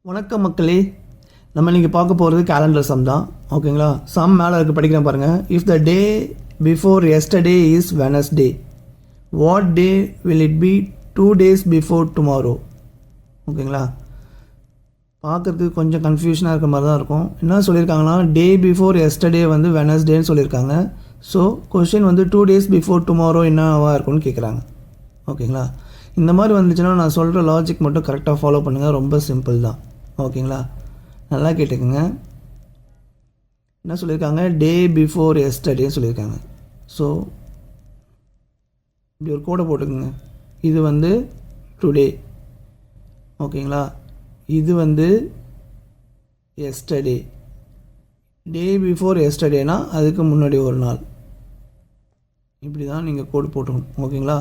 வணக்கம் மக்களே, நம்ம இன்றைக்கி பார்க்க போகிறது கேலண்டர் சம் தான். ஓகேங்களா? சம் மேலே இருக்குது, படிக்கிறேன் பாருங்கள். If the day before yesterday is Wednesday, what day will it be 2 days before tomorrow? ஓகேங்களா? பார்க்குறதுக்கு கொஞ்சம் கன்ஃபியூஷனாக இருக்கிற மாதிரி தான் இருக்கும். என்ன சொல்லியிருக்காங்கன்னா, டே பிஃபோர் எஸ்டர்டே வந்து வெனஸ்டேன்னு சொல்லியிருக்காங்க. ஸோ கொஷின் வந்து 2 days பிஃபோர் டுமாரோ என்னவா இருக்கும்னு கேட்குறாங்க. ஓகேங்களா? இந்த மாதிரி வந்துச்சுன்னா நான் சொல்கிற லாஜிக் மட்டும் கரெக்டாக ஃபாலோ பண்ணுங்கள். ரொம்ப சிம்பிள் தான். ஓகேங்களா? நல்லா கேட்டுக்குங்க. என்ன சொல்லியிருக்காங்க? டே பிஃபோர் எஸ்டர்டேன்னு சொல்லியிருக்காங்க. ஸோ இப்படி ஒரு கோடை போட்டுக்குங்க. இது வந்து டுடே. ஓகேங்களா? இது வந்து எஸ்டர்டே. டே பிஃபோர் எஸ்டர்டேனா அதுக்கு முன்னாடி ஒரு நாள். இப்படி தான் நீங்கள் கோடு போட்டுக்கணும். ஓகேங்களா?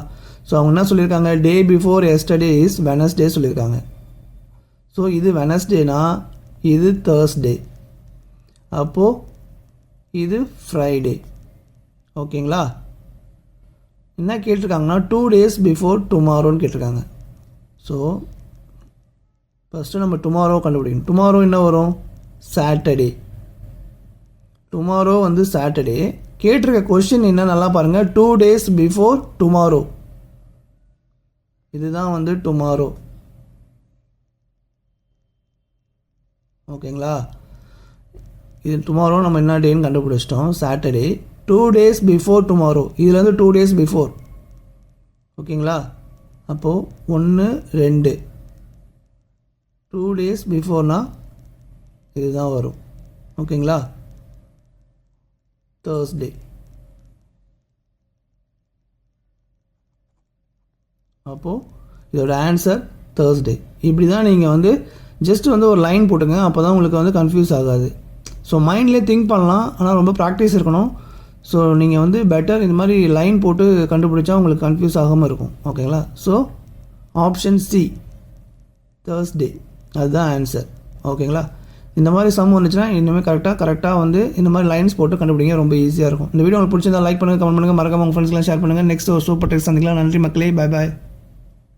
ஸோ அவங்க என்ன சொல்லியிருக்காங்க? Day before yesterday is Wednesday சொல்லியிருக்காங்க. ஸோ இது வெனஸ்டேனா இது தேர்ஸ்டே, அப்போது இது ஃப்ரைடே. ஓகேங்களா? என்ன கேட்டிருக்காங்கன்னா 2 days பிஃபோர் டுமாரோன்னு கேட்டிருக்காங்க. ஸோ ஃபஸ்ட்டு நம்ம டுமாரோ கண்டுபிடிக்கணும். டுமாரோ என்ன வரும்? சாட்டர்டே. டுமாரோ வந்து சாட்டர்டே. கேட்டிருக்க கொஷின் என்ன நல்லா பாருங்கள். 2 days பிஃபோர் டுமாரோ, இதுதான் வந்து டுமாரோ. ஓகேங்களா? இது டுமாரோ நம்ம என்ன டேன்னு கண்டுபிடிச்சிட்டோம். சாட்டர்டே. 2 days பிஃபோர் டுமாரோ, இதுலேருந்து 2 days பிஃபோர். ஓகேங்களா? அப்போது 1 2 2 days பிஃபோர்னால் இதுதான் வரும். ஓகேங்களா? தேர்ஸ்டே. அப்போது இதோட ஆன்சர் தேர்ஸ்டே. இப்படி தான் நீங்கள் வந்து ஜஸ்ட் வந்து ஒரு லைன் போட்டுங்க. அப்போ தான் உங்களுக்கு வந்து கன்ஃபியூஸ் ஆகாது. ஸோ மைண்ட்லேயே திங்க் பண்ணலாம், ஆனால் ரொம்ப ப்ராக்டிஸ் இருக்கணும். ஸோ நீங்கள் வந்து பெட்டர் இந்த மாதிரி லைன் போட்டு கண்டுபிடிச்சா உங்களுக்கு கன்ஃபியூஸ் ஆகாமல் இருக்கும். ஓகேங்களா? ஸோ ஆப்ஷன் சி தேர்ஸ்டே, அதுதான் ஆன்சர். ஓகேங்களா? இந்த மாதிரி சம் வந்துச்சுன்னா இனிமேல் கரெக்டாக வந்து இந்த மாதிரி லைன்ஸ் போட்டு கண்டுபிடிங்க. ரொம்ப ஈஸியாக இருக்கும். இந்த வீடியோ உங்களுக்கு பிடிச்சிருந்தா லைக் பண்ணுங்கள், கமெண்ட் பண்ணுங்கள், மறக்காம உங்கள் ஃப்ரெண்ட்ஸ்லாம் ஷேர் பண்ணுங்கள். நெக்ஸ்ட் ஒரு சூப்பர் டெக்ஸ்ட் சந்திக்கலாம். நன்றி மக்களே. Bye bye.